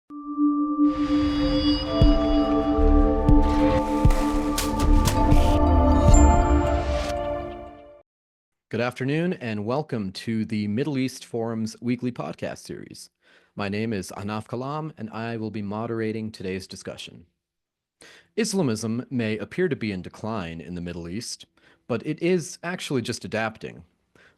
Good afternoon and welcome to the Middle East Forum's weekly podcast series. My name is Ahnaf Kalam and I will be moderating today's discussion. Islamism may appear to be in decline in the Middle East, but it is actually just adapting.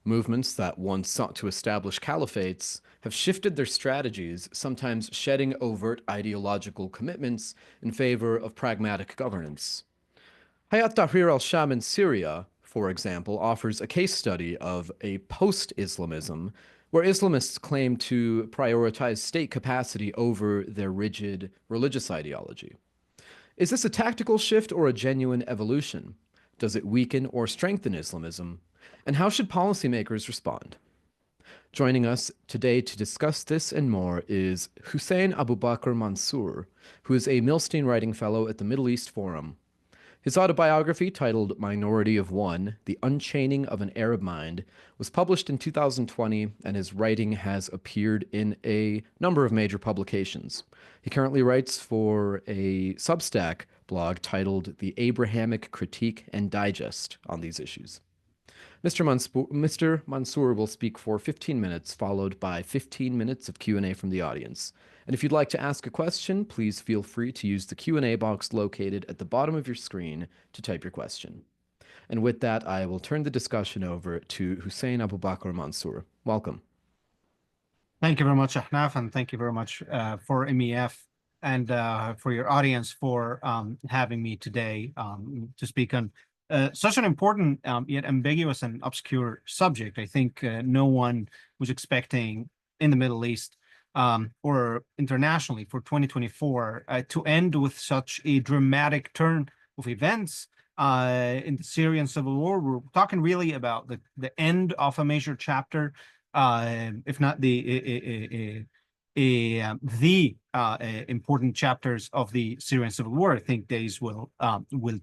Movements that once sought to establish caliphates have shifted their strategies, sometimes shedding overt ideological commitments in favor of pragmatic governance. Hay'at Tahrir al-Sham in Syria, for example, offers a case study of a post-Islamism where Islamists claim to prioritize state capacity over their rigid religious ideology. Is this a tactical shift or a genuine evolution? Does it weaken or strengthen Islamism? And how should policymakers respond? Joining us today to discuss this and more is Hussein Aboubakr Mansour, who is a Milstein Writing Fellow at the Middle East Forum. His autobiography, titled Minority of One, The Unchaining of an Arab Mind, was published in 2020, and his writing has appeared in a number of major publications. He currently writes for a Substack blog titled The Abrahamic Critique and Digest on these issues. Mr. Mansour will speak for 15 minutes, followed by 15 minutes of Q&A from the audience. And if you'd like to ask a question, please feel free to use the Q&A box located at the bottom of your screen to type your question. And with that, I will turn the discussion over to Hussein Aboubakr Mansour. Welcome. Thank you very much, Ahnaf, and thank you very much for MEF and for your audience for having me today to speak on such an important yet ambiguous and obscure subject. I think no one was expecting in the Middle East or internationally for 2024 to end with such a dramatic turn of events in the Syrian civil war. We're talking really about the end of a major chapter, if not the important chapters of the Syrian civil war. I think days will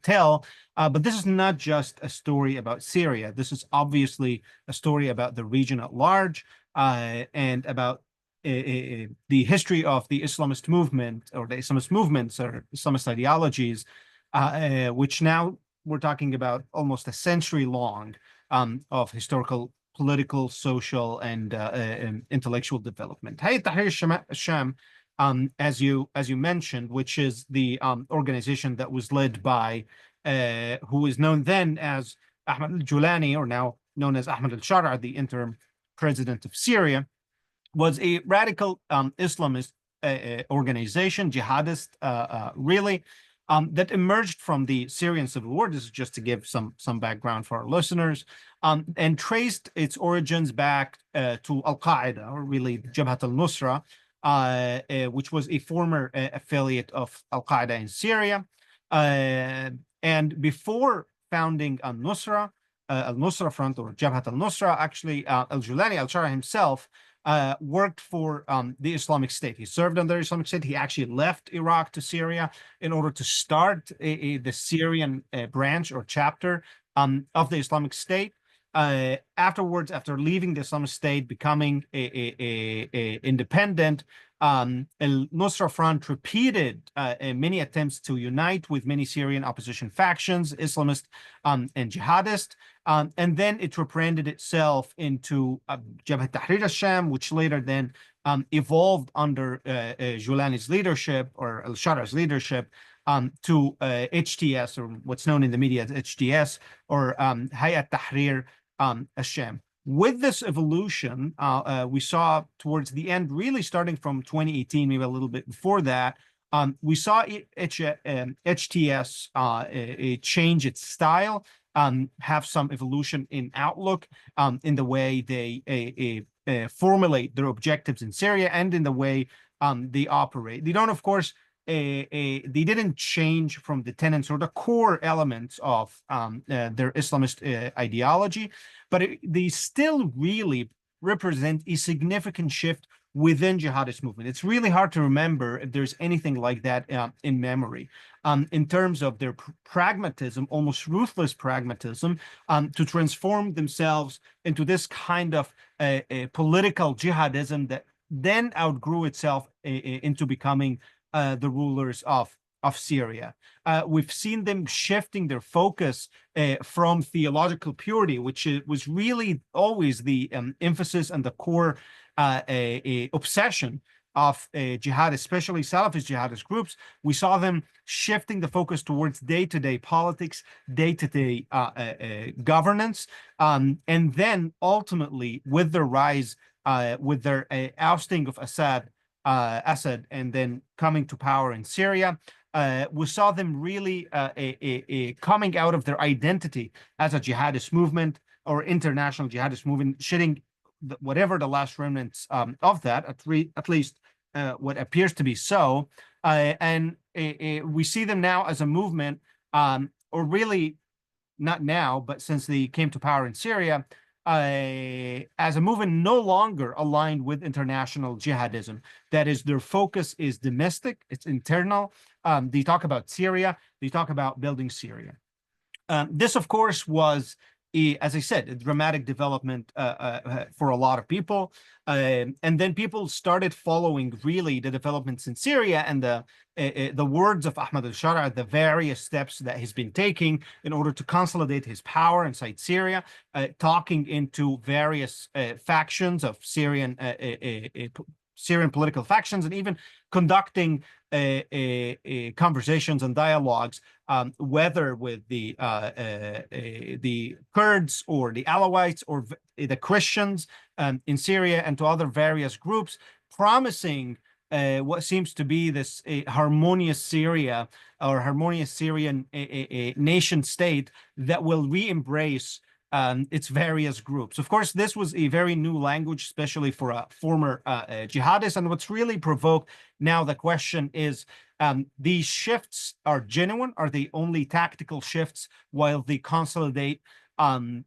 tell. But this is not just a story about Syria. This is obviously a story about the region at large and about the history of the Islamist movement or the Islamist movements or Islamist ideologies, which now we're talking about almost a century long of historical, political, social, and intellectual development. Hay'at Tahrir al-Sham, as you mentioned, which is the organization that was led by who is known then as Ahmad al-Julani, or now known as Ahmad al-Shara, the interim president of Syria, was a radical Islamist organization, jihadist, really, that emerged from the Syrian civil war. This is just to give some background for our listeners, and traced its origins back to al-Qaeda, or really Jabhat al-Nusra, which was a former affiliate of al-Qaeda in Syria. And before founding al-Nusra Front, or Jabhat al-Nusra, actually al-Julani, al-Shara himself, worked for the Islamic State. He served under the Islamic State. He actually left Iraq to Syria in order to start the Syrian branch or chapter of the Islamic State. Afterwards, after leaving the Islamic State, becoming a independent, al-Nusra Front repeated many attempts to unite with many Syrian opposition factions, Islamist and jihadist, and then it rebranded itself into Jabhat Tahrir al-Sham, which later then evolved under Julani's leadership, or al-Shara's leadership, to HTS, or what's known in the media as HTS, or Hay'at Tahrir al-Sham. With this evolution, we saw towards the end, really starting from 2018, maybe a little bit before that, we saw HTS change its style, have some evolution in outlook, in the way they formulate their objectives in Syria and in the way they operate. They don't, of course, they didn't change from the tenets or the core elements of their Islamist ideology, but they still really represent a significant shift within jihadist movement. It's really hard to remember if there's anything like that in memory, in terms of their pragmatism, almost ruthless pragmatism, to transform themselves into this kind of a political jihadism that then outgrew itself into becoming the rulers of Syria. We've seen them shifting their focus from theological purity, which was really always the emphasis and the core obsession of jihad, especially Salafist jihadist groups. We saw them shifting the focus towards day-to-day politics, day-to-day governance, and then ultimately with their rise, with their ousting of Assad, and then coming to power in Syria, we saw them really coming out of their identity as a jihadist movement or international jihadist movement, shedding whatever the last remnants of that, at least what appears to be so. And we see them now as a movement, or really not now, but since they came to power in Syria, as a movement no longer aligned with international jihadism. That is, their focus is domestic, it's internal. They talk about Syria, they talk about building Syria. This, of course, was, as I said, a dramatic development for a lot of people. And then people started following really the developments in Syria and the words of Ahmad al-Shara, the various steps that he's been taking in order to consolidate his power inside Syria, talking into various factions of Syrian political factions, and even conducting conversations and dialogues, whether with the Kurds or the Alawites or the Christians in Syria, and to other various groups, promising what seems to be this harmonious Syria or harmonious Syrian nation state that will re-embrace its various groups. Of course, this was a very new language, especially for a former jihadist. And what's really provoked now, the question is, these shifts are genuine? Are they only tactical shifts while they consolidate the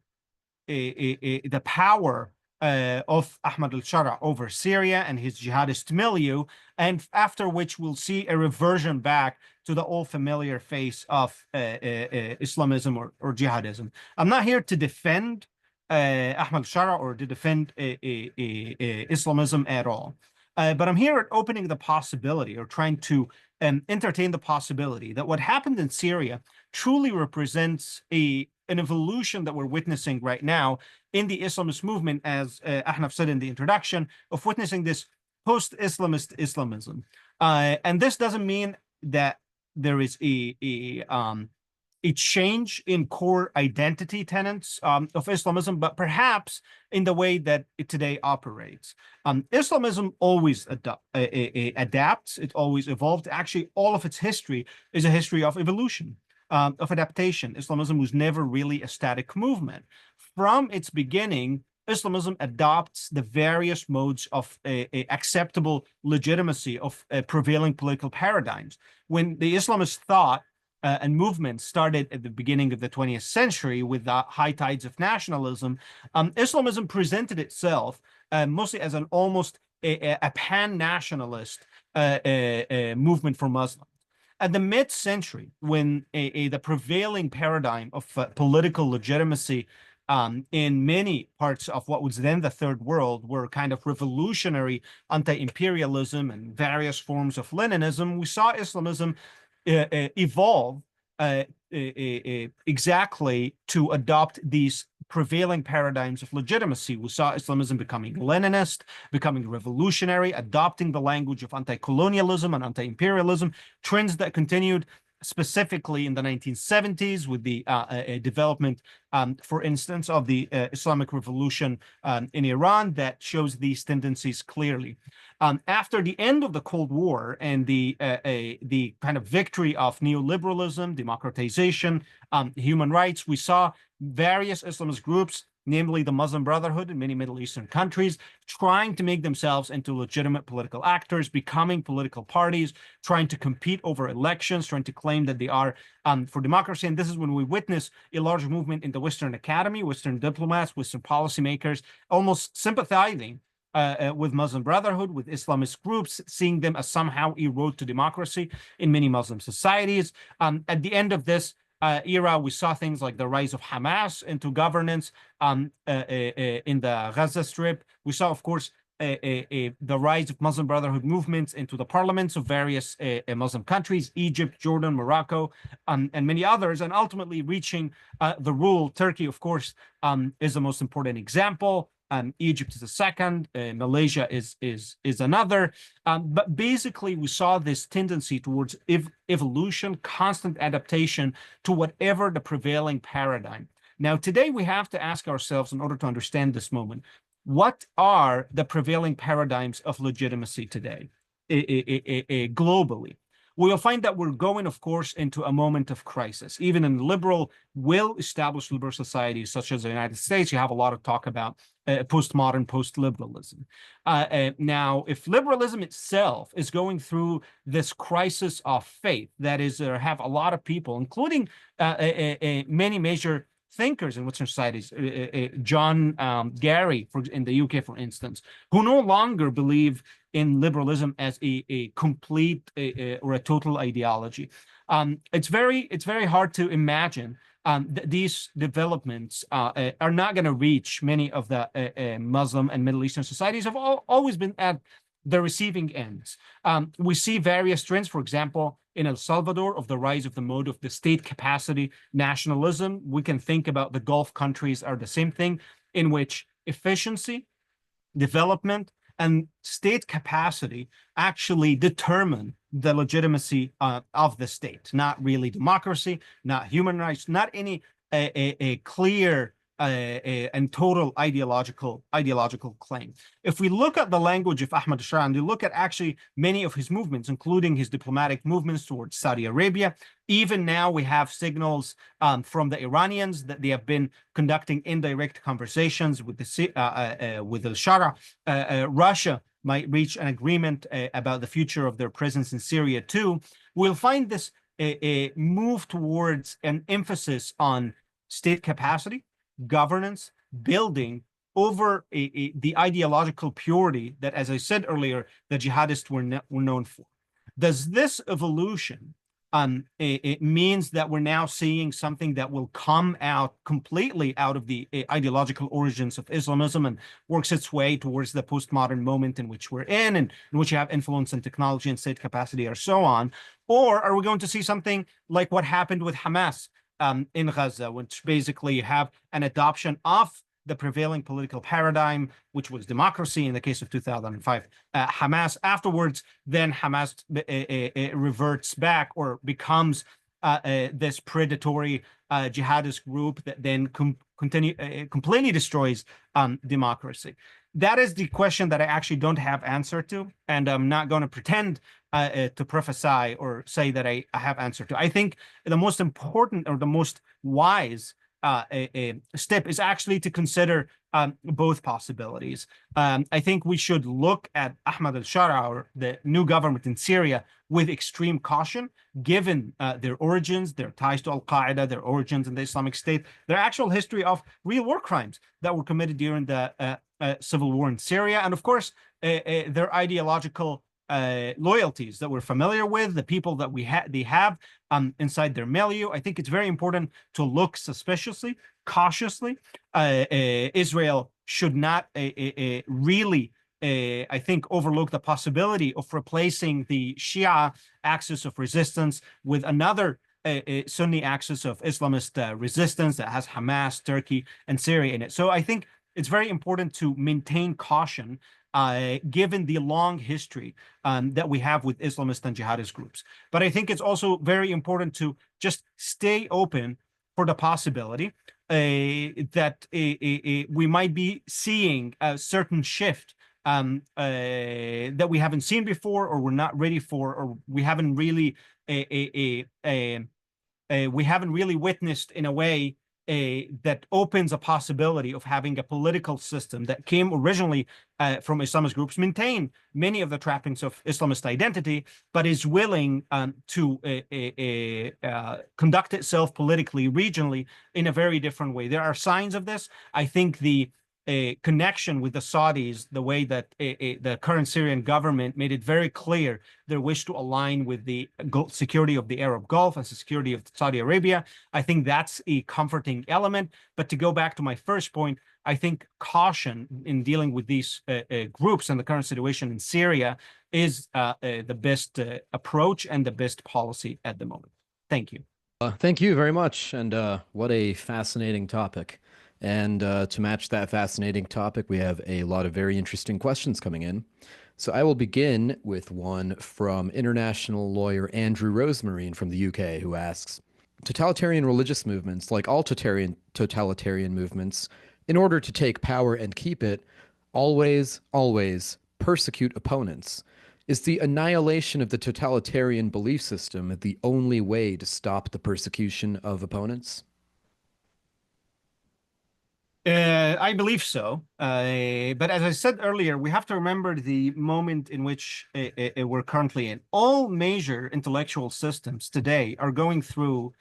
power of Ahmad al-Shara over Syria and his jihadist milieu, and after which we'll see a reversion back to the old familiar face of Islamism or jihadism. I'm not here to defend Ahmad al-Shara or to defend Islamism at all, but I'm here at opening the possibility, or trying to entertain the possibility, that what happened in Syria truly represents an evolution that we're witnessing right now in the Islamist movement, as Ahnaf said in the introduction, of witnessing this post-Islamist Islamism. And this doesn't mean that there is a change in core identity tenets of Islamism, but perhaps in the way that it today operates. Islamism always adapts, it always evolved. Actually, all of its history is a history of evolution, of adaptation. Islamism was never really a static movement. From its beginning, Islamism adopts the various modes of acceptable legitimacy of prevailing political paradigms. When the Islamist thought and movement started at the beginning of the 20th century with the high tides of nationalism, Islamism presented itself mostly as an almost a pan-nationalist movement for Muslims. At the mid-century, when the prevailing paradigm of political legitimacy in many parts of what was then the Third World were kind of revolutionary anti-imperialism and various forms of Leninism, we saw Islamism evolve exactly to adopt these prevailing paradigms of legitimacy. We saw Islamism becoming Leninist, becoming revolutionary, adopting the language of anti-colonialism and anti-imperialism, trends that continued specifically in the 1970s with the development, for instance, of the Islamic Revolution in Iran, that shows these tendencies clearly. After the end of the Cold War and the kind of victory of neoliberalism, democratization, human rights, we saw various Islamist groups, namely the Muslim Brotherhood in many Middle Eastern countries, trying to make themselves into legitimate political actors, becoming political parties, trying to compete over elections, trying to claim that they are for democracy. And this is when we witness a large movement in the Western Academy, Western diplomats, Western policymakers, almost sympathizing with Muslim Brotherhood, with Islamist groups, seeing them as somehow a road to democracy in many Muslim societies. At the end of this era, we saw things like the rise of Hamas into governance in the Gaza Strip. We saw, of course, the rise of Muslim Brotherhood movements into the parliaments of various Muslim countries, Egypt, Jordan, Morocco, and many others, and ultimately reaching the rule. Turkey, of course, is the most important example. Egypt is the second, Malaysia is another. But basically, we saw this tendency towards evolution, constant adaptation to whatever the prevailing paradigm. Now, today we have to ask ourselves, in order to understand this moment, what are the prevailing paradigms of legitimacy today, globally? We'll find that we're going, of course, into a moment of crisis. Even in liberal, well-established liberal societies such as the United States, you have a lot of talk about postmodern, post-liberalism. Now, if liberalism itself is going through this crisis of faith, that is, have a lot of people, including many major thinkers in Western societies, John Gary in the UK, for instance, who no longer believe in liberalism as a complete or a total ideology. It's very hard to imagine that these developments are not going to reach many of the Muslim and Middle Eastern societies have always been at the receiving ends. We see various trends, for example, in El Salvador, of the rise of the mode of the state capacity nationalism. We can think about the Gulf countries are the same thing, in which efficiency, development, and state capacity actually determine the legitimacy of the state, not really democracy, not human rights, not any a clear and total ideological claim. If we look at the language of Ahmad al-Shara and we look at actually many of his movements, including his diplomatic movements towards Saudi Arabia, even now we have signals from the Iranians that they have been conducting indirect conversations with al-Shara. Russia might reach an agreement about the future of their presence in Syria too. We'll find this move towards an emphasis on state capacity, governance, building over the ideological purity that, as I said earlier, the jihadists were known for. Does this evolution it means that we're now seeing something that will come out completely out of the ideological origins of Islamism and works its way towards the postmodern moment in which we're in, and in which you have influence and technology and state capacity or so on? Or are we going to see something like what happened with Hamas in Gaza, which basically have an adoption of the prevailing political paradigm, which was democracy in the case of 2005. Hamas afterwards, then Hamas reverts back or becomes this predatory jihadist group that then completely destroys democracy. That is the question that I actually don't have answer to, and I'm not going to pretend to prophesy or say that I have answer to. I think the most important or the most wise step is actually to consider both possibilities. I think we should look at Ahmad al-Shara, or the new government in Syria, with extreme caution, given their origins, their ties to al-Qaeda, their origins in the Islamic State, their actual history of real war crimes that were committed during the civil war in Syria, and of course, their ideological loyalties that we're familiar with, the people that they have inside their milieu. I think it's very important to look suspiciously, cautiously. Israel should not really, I think, overlook the possibility of replacing the Shia axis of resistance with another Sunni axis of Islamist resistance that has Hamas, Turkey, and Syria in it. So I think it's very important to maintain caution given the long history that we have with Islamist and jihadist groups. But I think it's also very important to just stay open for the possibility that we might be seeing a certain shift that we haven't seen before, or we're not ready for, or we haven't really witnessed in a way that opens a possibility of having a political system that came originally from Islamist groups, maintain many of the trappings of Islamist identity, but is willing to conduct itself politically, regionally, in a very different way. There are signs of this. I think the a connection with the Saudis, the way that the current Syrian government made it very clear their wish to align with the security of the Arab Gulf and security of Saudi Arabia. I think that's a comforting element. But to go back to my first point, I think caution in dealing with these groups and the current situation in Syria is the best approach and the best policy at the moment. Thank you. Thank you very much. And what a fascinating topic. And to match that fascinating topic, we have a lot of very interesting questions coming in. So I will begin with one from international lawyer Andrew Rosemarine from the UK, who asks, totalitarian religious movements, like all totalitarian movements, in order to take power and keep it, always persecute opponents. Is the annihilation of the totalitarian belief system the only way to stop the persecution of opponents? I believe so. But as I said earlier, we have to remember the moment in which we're currently in. All major intellectual systems today are going through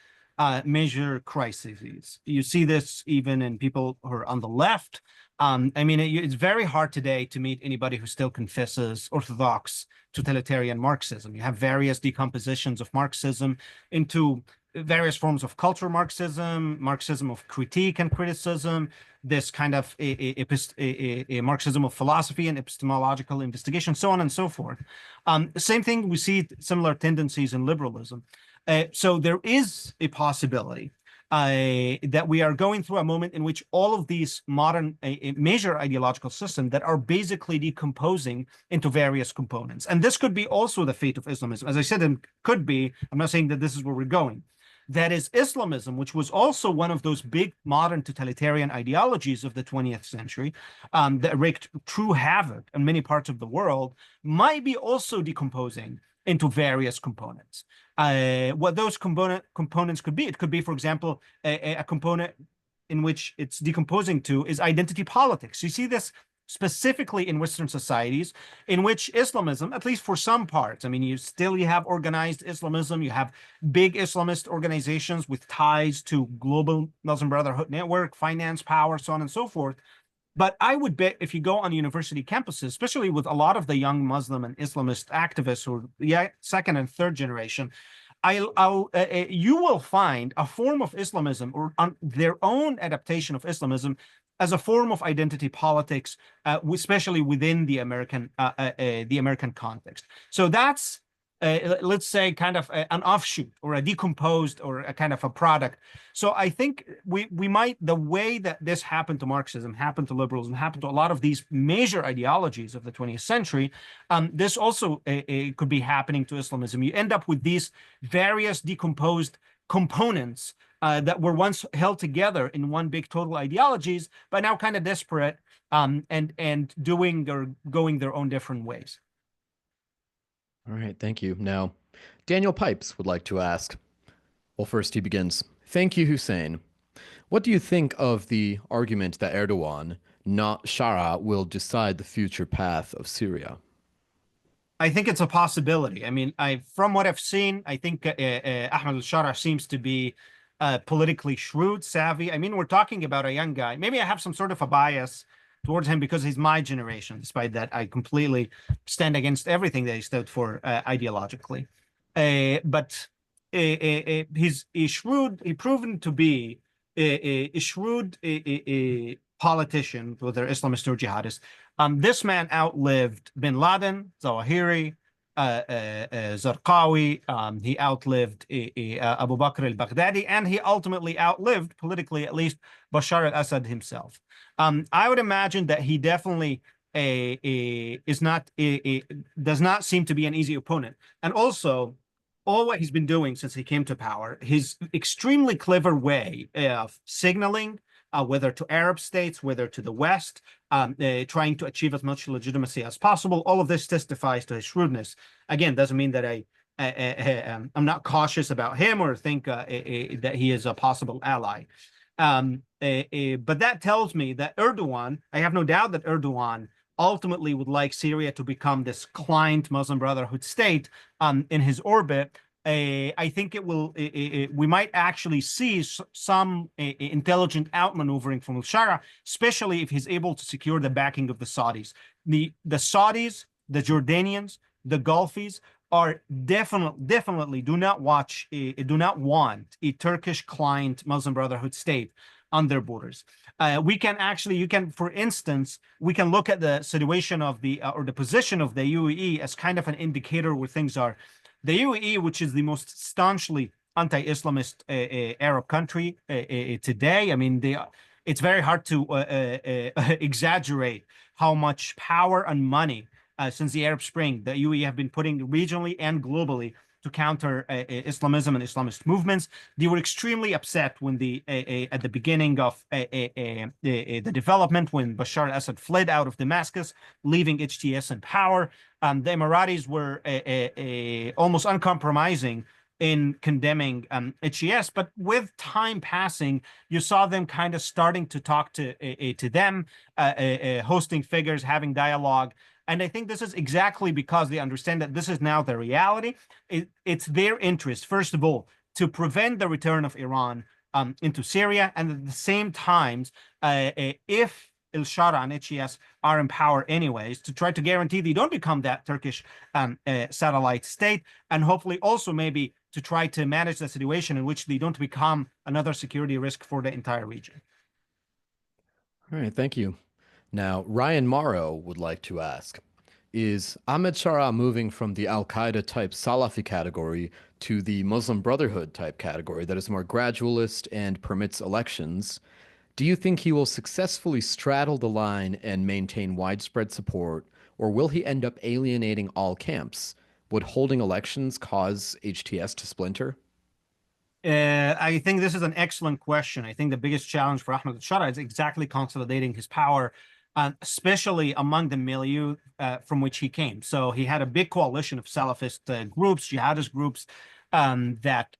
major crises. You see this even in people who are on the left. I mean, it's very hard today to meet anybody who still confesses orthodox totalitarian Marxism. You have various decompositions of Marxism into various forms of cultural Marxism, Marxism of critique and criticism, this kind of a Marxism of philosophy and epistemological investigation, so on and so forth. Same thing, we see similar tendencies in liberalism. So there is a possibility that we are going through a moment in which all of these modern major ideological systems that are basically decomposing into various components. And this could be also the fate of Islamism. As I said, it could be, I'm not saying that this is where we're going. That is Islamism, which was also one of those big modern totalitarian ideologies of the 20th century that wreaked true havoc in many parts of the world, might be also decomposing into various components. What those components could be, it could be, for example, a component in which it's decomposing to is identity politics. You see this specifically in Western societies, in which Islamism, at least for some parts, I mean, you have organized Islamism, you have big Islamist organizations with ties to global Muslim Brotherhood network, finance power, so on and so forth. But I would bet if you go on university campuses, especially with a lot of the young Muslim and Islamist activists who are second and third generation, you will find a form of Islamism or their own adaptation of Islamism as a form of identity politics, especially within the American context. So that's, let's say, kind of an offshoot or a decomposed or a kind of a product. So I think we might, the way that this happened to Marxism, happened to liberalism, happened to a lot of these major ideologies of the 20th century, this also could be happening to Islamism. You end up with these various decomposed components that were once held together in one big total ideologies, but now kind of disparate and doing or going their own different ways. All right, thank you. Now, Daniel Pipes would like to ask, well, first he begins, thank you, Hussein. What do you think of the argument that Erdogan, not Shara, will decide the future path of Syria? I think it's a possibility. I mean, from what I've seen, I think Ahmed al-Shara seems to be politically shrewd, savvy. I mean, we're talking about a young guy. Maybe I have some sort of a bias towards him because he's my generation. Despite that, I completely stand against everything that he stood for ideologically. But he's shrewd. He's proven to be a shrewd politician, whether Islamist or jihadist. This man outlived bin Laden, Zawahiri, Zarqawi. He outlived Abu Bakr al-Baghdadi, and he ultimately outlived, politically at least, Bashar al-Assad himself. I would imagine that he definitely does not seem to be an easy opponent. And also, all what he's been doing since he came to power, his extremely clever way of signaling, whether to Arab states, whether to the West, trying to achieve as much legitimacy as possible. All of this testifies to his shrewdness. Again, doesn't mean that I'm not cautious about him or think that he is a possible ally. But that tells me that Erdogan, I have no doubt that Erdogan ultimately would like Syria to become this client Muslim Brotherhood state in his orbit. I think it will. We might actually see some intelligent outmaneuvering from al-Shara, especially if he's able to secure the backing of the Saudis. The Saudis, the Jordanians, the Gulfies are definitely do not want a Turkish client Muslim Brotherhood state on their borders. For instance, we can look at the situation of or the position of the UAE as kind of an indicator where things are. The UAE, which is the most staunchly anti-Islamist Arab country today, I mean, it's very hard to exaggerate how much power and money since the Arab Spring the UAE have been putting regionally and globally to counter Islamism and Islamist movements. They were extremely upset when at the beginning of the development, when Bashar al-Assad fled out of Damascus, leaving HTS in power. The Emiratis were almost uncompromising in condemning HTS, but with time passing, you saw them kind of starting to talk to them, hosting figures, having dialogue. And I think this is exactly because they understand that this is now the reality. It's their interest, first of all, to prevent the return of Iran into Syria, and at the same time, if al-Shara and HES are in power anyways, to try to guarantee they don't become that Turkish satellite state, and hopefully also maybe to try to manage the situation in which they don't become another security risk for the entire region. All right, thank you. Now, Ryan Morrow would like to ask, is Ahmed Shara moving from the Al-Qaeda type Salafi category to the Muslim Brotherhood type category that is more gradualist and permits elections? Do you think he will successfully straddle the line and maintain widespread support, or will he end up alienating all camps? Would holding elections cause HTS to splinter? I think this is an excellent question. I think the biggest challenge for Ahmed al-Shara is exactly consolidating his power, especially among the milieu from which he came. So he had a big coalition of Salafist groups, jihadist groups, that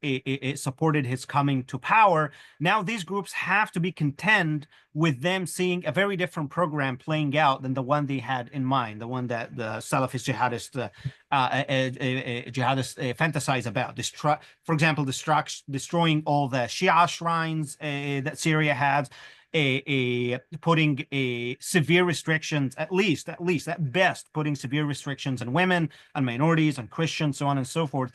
supported his coming to power. Now these groups have to be content with them seeing a very different program playing out than the one they had in mind, the one that the Salafist jihadists fantasize about. For example, destroying all the Shia shrines that Syria has, putting severe restrictions, at best, putting severe restrictions on women, on minorities, on Christians, so on and so forth.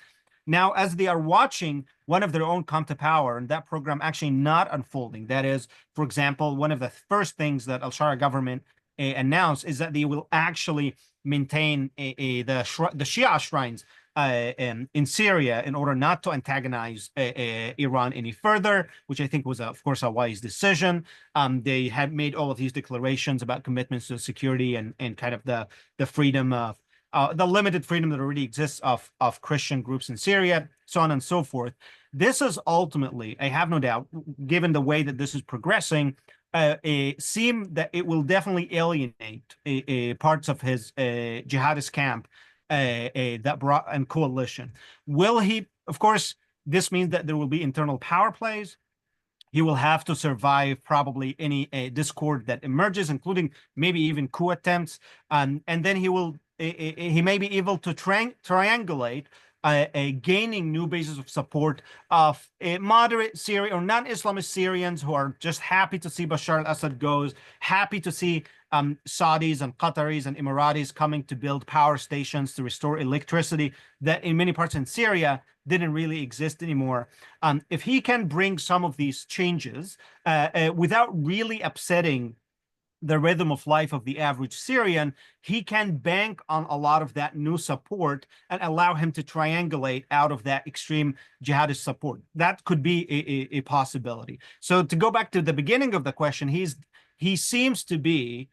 Now, as they are watching one of their own come to power and that program actually not unfolding, that is, for example, one of the first things that al-Shara government announced is that they will actually maintain the Shia shrines in Syria in order not to antagonize Iran any further, which I think was, of course, a wise decision. They had made all of these declarations about commitments to security and kind of the freedom of the limited freedom that already exists of Christian groups in Syria, so on and so forth. This is ultimately, I have no doubt, given the way that this is progressing, seem that it will definitely alienate parts of his jihadist camp that brought and coalition. Will he? Of course, this means that there will be internal power plays. He will have to survive probably any discord that emerges, including maybe even coup attempts, and then he may be able to triangulate gaining new bases of support of moderate Syrian or non-Islamist Syrians who are just happy to see Bashar al-Assad goes, happy to see Saudis and Qataris and Emiratis coming to build power stations to restore electricity that in many parts in Syria didn't really exist anymore. If he can bring some of these changes without really upsetting the rhythm of life of the average Syrian, he can bank on a lot of that new support and allow him to triangulate out of that extreme jihadist support. That could be a possibility. So to go back to the beginning of the question, he seems to be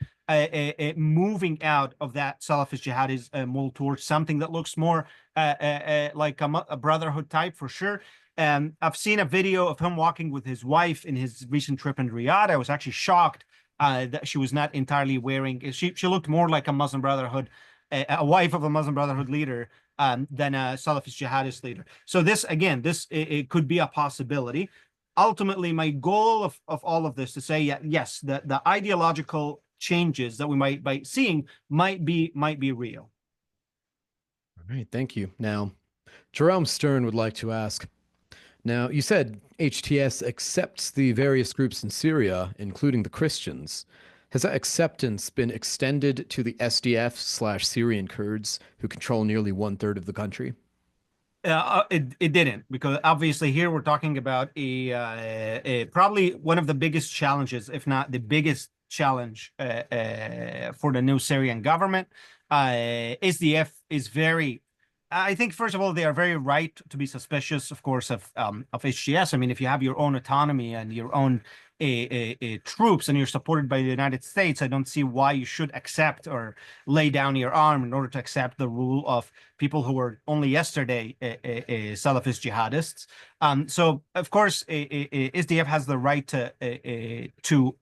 moving out of that Salafist jihadist mold towards something that looks more like a brotherhood type for sure. I've seen a video of him walking with his wife in his recent trip in Riyadh. I was actually shocked that she was not entirely wearing. She looked more like a Muslim Brotherhood, a wife of a Muslim Brotherhood leader than a Salafist jihadist leader. So this it could be a possibility. Ultimately, my goal of all of this to say, yes, the ideological changes that we might be seeing might be real. All right, thank you. Now, Jerome Stern would like to ask, now, you said HTS accepts the various groups in Syria, including the Christians. Has that acceptance been extended to the SDF/Syrian Kurds, who control nearly 1/3 of the country? It didn't, because obviously here we're talking about probably one of the biggest challenges, if not the biggest challenge for the new Syrian government. SDF is very, I think, first of all, they are very right to be suspicious, of course, of HTS. I mean, if you have your own autonomy and your own troops and you're supported by the United States, I don't see why you should accept or lay down your arm in order to accept the rule of people who were only yesterday Salafist jihadists. So, of course, SDF has the right to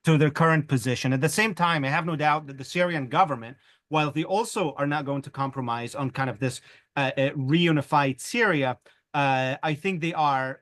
their current position. At the same time, I have no doubt that the Syrian government, while they also are not going to compromise on kind of this reunified Syria, I think they are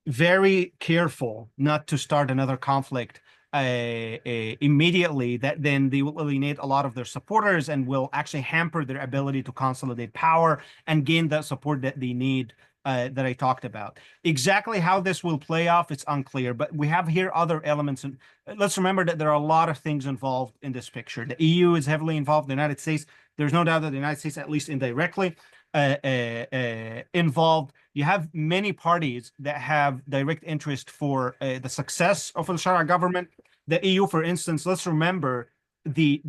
very careful not to start another conflict immediately, that then they will alienate a lot of their supporters and will actually hamper their ability to consolidate power and gain that support that they need, that I talked about. Exactly how this will play off, it's unclear, but we have here other elements. And let's remember that there are a lot of things involved in this picture. The EU is heavily involved, the United States. There's no doubt that the United States, at least indirectly, involved. You have many parties that have direct interest for the success of al-Shara government. The EU, for instance, let's remember the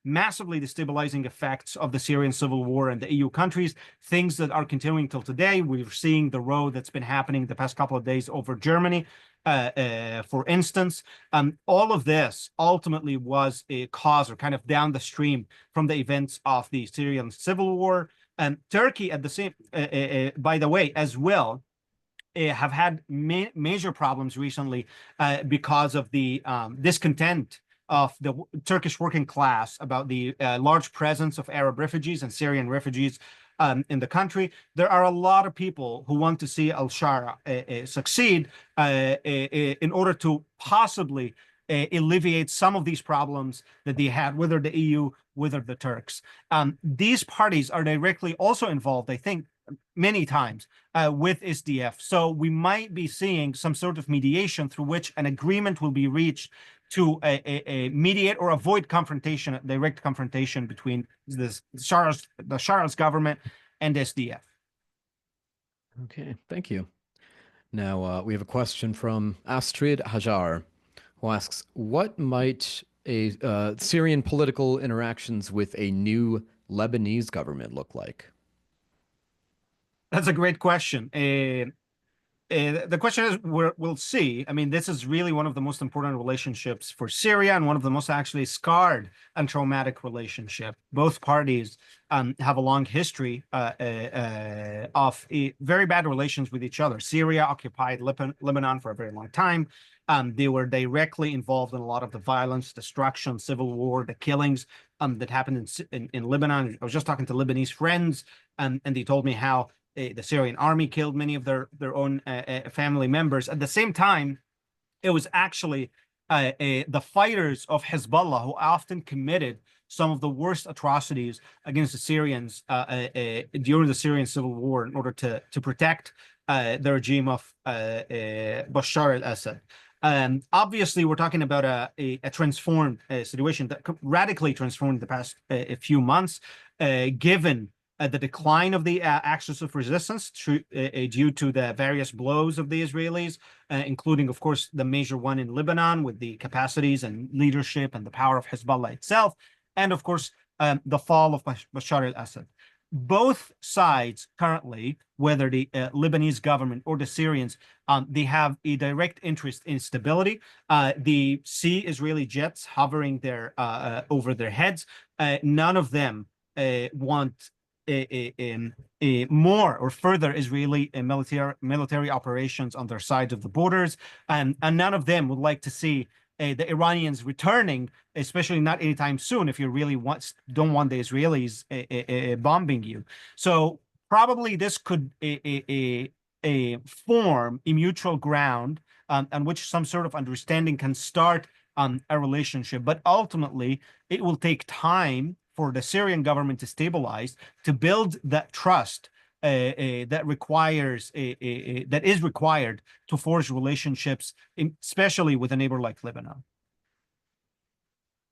massively destabilizing effects of the Syrian civil war in the EU countries, things that are continuing till today. We're seeing the road that's been happening the past couple of days over Germany, for instance. All of this ultimately was a cause, or kind of down the stream from the events of the Syrian civil war. And Turkey, at the same, by the way, as well, have had major problems recently because of the discontent of the Turkish working class about the large presence of Arab refugees and Syrian refugees in the country. There are a lot of people who want to see al-Shara succeed in order to possibly alleviate some of these problems that they had, whether the EU, whether the Turks. These parties are directly also involved, I think, many times with SDF. So we might be seeing some sort of mediation through which an agreement will be reached to mediate or avoid confrontation, direct confrontation between the Shara's government and SDF. Okay, thank you. Now, we have a question from Astrid Hajar, who asks, what might a Syrian political interactions with a new Lebanese government look like? That's a great question. The question is, we'll see. I mean, this is really one of the most important relationships for Syria, and one of the most actually scarred and traumatic relationship. Both parties have a long history of very bad relations with each other. Syria occupied Lebanon for a very long time. They were directly involved in a lot of the violence, destruction, civil war, the killings that happened in Lebanon. I was just talking to Lebanese friends, and they told me how the Syrian army killed many of their own family members. At the same time, it was actually the fighters of Hezbollah who often committed some of the worst atrocities against the Syrians during the Syrian civil war in order to protect the regime of Bashar al-Assad. Obviously, we're talking about a transformed situation that radically transformed the past few months, given the decline of the axis of resistance due to the various blows of the Israelis, including, of course, the major one in Lebanon with the capacities and leadership and the power of Hezbollah itself, and, of course, the fall of Bashar al-Assad. Both sides currently, whether the Lebanese government or the Syrians, they have a direct interest in stability. They see Israeli jets hovering there over their heads. None of them want more or further Israeli military operations on their sides of the borders, and none of them would like to see the Iranians returning, especially not anytime soon, if you really don't want the Israelis bombing you. So probably this could form a mutual ground on which some sort of understanding can start a relationship. But ultimately, it will take time for the Syrian government to stabilize, to build that trust that is required to forge relationships, especially with a neighbor like Lebanon.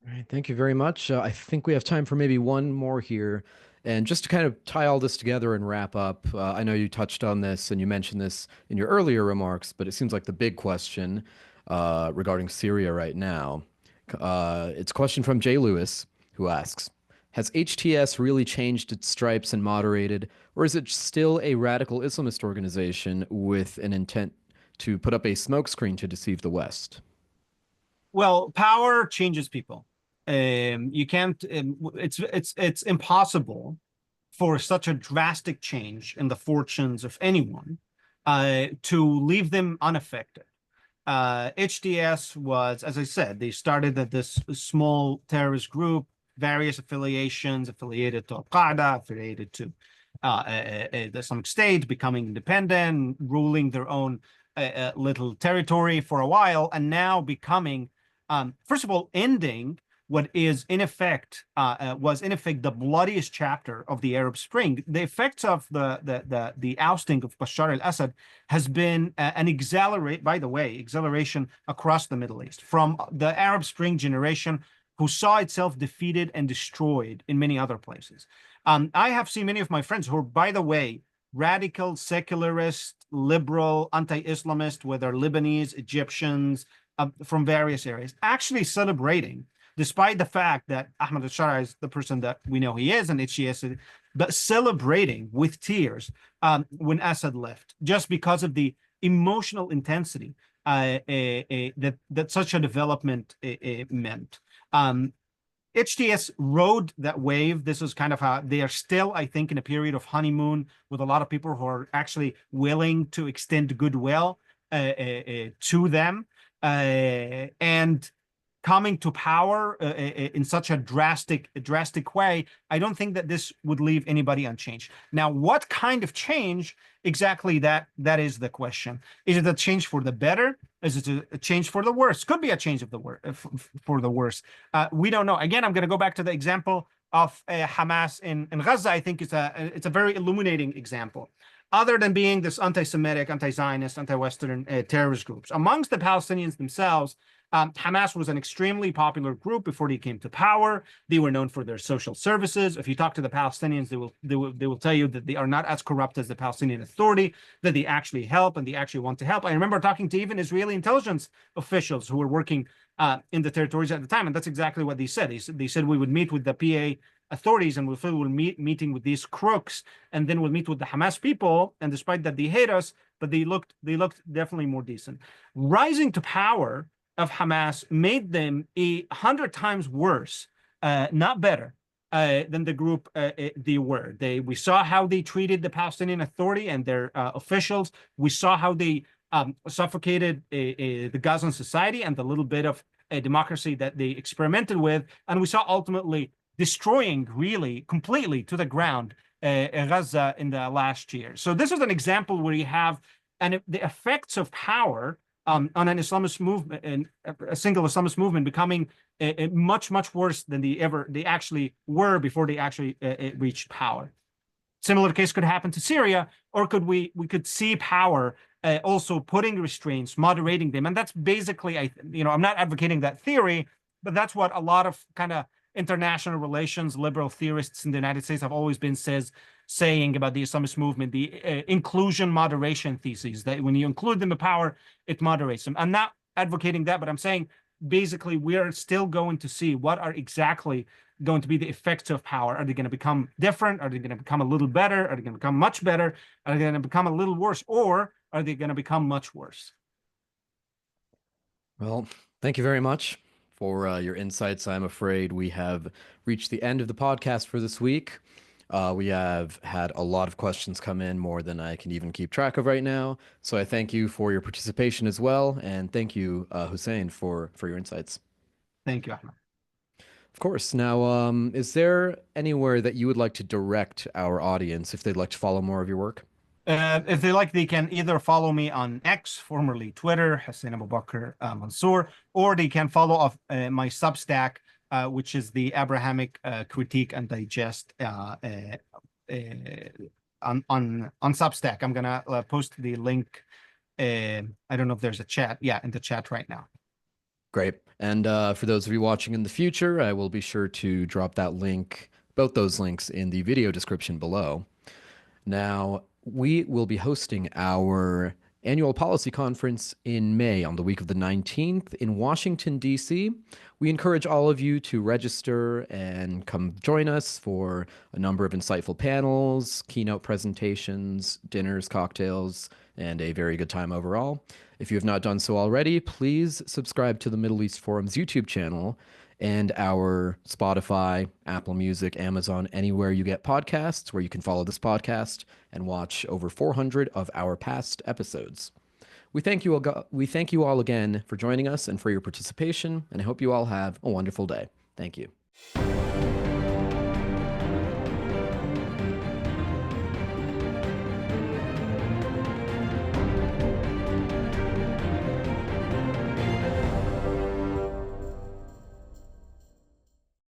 All right, thank you very much. I think we have time for maybe one more here. And just to kind of tie all this together and wrap up, I know you touched on this and you mentioned this in your earlier remarks, but it seems like the big question regarding Syria right now. It's a question from Jay Lewis, who asks, has HTS really changed its stripes and moderated, or is it still a radical Islamist organization with an intent to put up a smokescreen to deceive the West? Well, power changes people. You can't. It's impossible for such a drastic change in the fortunes of anyone to leave them unaffected. HTS was, as I said, they started at this small terrorist group, various affiliations, affiliated to Al-Qaeda, affiliated to the Islamic State, becoming independent, ruling their own little territory for a while, and now becoming, first of all, ending what is in effect was in effect the bloodiest chapter of the Arab Spring. The effects of the ousting of Bashar al-Assad has been an acceleration across the Middle East, from the Arab Spring generation who saw itself defeated and destroyed in many other places. I have seen many of my friends who are, by the way, radical, secularist, liberal, anti-Islamist, whether Lebanese, Egyptians, from various areas, actually celebrating, despite the fact that Ahmed al-Shara is the person that we know he is, and HTS, but celebrating with tears when Assad left, just because of the emotional intensity that such a development meant. HTS rode that wave. This is kind of how they are still, I think, in a period of honeymoon with a lot of people who are actually willing to extend goodwill to them. And coming to power in such a drastic way, I don't think that this would leave anybody unchanged. Now, what kind of change exactly, that is the question. Is it a change for the better? Is it a change for the worse? Could be a change of the for the worse. We don't know. Again, I'm going to go back to the example of Hamas in Gaza. I think it's a very illuminating example. Other than being this anti-Semitic, anti-Zionist, anti-Western terrorist groups, amongst the Palestinians themselves, Hamas was an extremely popular group before they came to power. They were known for their social services. If you talk to the Palestinians, they will tell you that they are not as corrupt as the Palestinian Authority, that they actually help and they actually want to help. I remember talking to even Israeli intelligence officials who were working in the territories at the time, and that's exactly what they said. They said we would meet with the PA authorities and we'll meeting with these crooks, and then we'll meet with the Hamas people, and despite that they hate us, but they looked definitely more decent. Rising to power of Hamas made them 100 times worse, not better, than the group they were. We saw how they treated the Palestinian Authority and their officials. We saw how they suffocated the Gazan society and the little bit of democracy that they experimented with. And we saw ultimately destroying really completely to the ground Gaza in the last year. So this is an example where you have the effects of power on an Islamist movement, and a single Islamist movement becoming much worse than they actually were before they actually reached power. Similar case could happen to Syria, or we could see power also putting restraints, moderating them, and that's basically, I'm not advocating that theory, but that's what a lot of kind of international relations liberal theorists in the United States have always been saying about the Islamist movement, the inclusion moderation thesis, that when you include them in power, it moderates them. I'm not advocating that, but I'm saying basically we are still going to see what are exactly going to be the effects of power. Are they going to become different? Are they going to become a little better? Are they going to become much better? Are they going to become a little worse? Or are they going to become much worse? Well, thank you very much for your insights. I'm afraid we have reached the end of the podcast for this week. We have had a lot of questions come in, more than I can even keep track of right now. So I thank you for your participation as well. And thank you, Hussein, for your insights. Thank you, Ahmed. Of course. Now, is there anywhere that you would like to direct our audience if they'd like to follow more of your work? If they like, they can either follow me on X, formerly Twitter, Hussein Aboubakr Mansour, or they can follow my Substack, which is the Abrahamic Critique and Digest on Substack. I'm gonna post the link. I don't know if there's a chat. Yeah, in the chat right now. Great. And for those of you watching in the future, I will be sure to drop that link, both those links, in the video description below. Now, we will be hosting our annual policy conference in May on the week of the 19th in Washington, D.C. We encourage all of you to register and come join us for a number of insightful panels, keynote presentations, dinners, cocktails, and a very good time overall. If you have not done so already, please subscribe to the Middle East Forum's YouTube channel and our Spotify, Apple Music, Amazon, anywhere you get podcasts, where you can follow this podcast and watch over 400 of our past episodes. We thank you all again for joining us and for your participation, and I hope you all have a wonderful day. Thank you.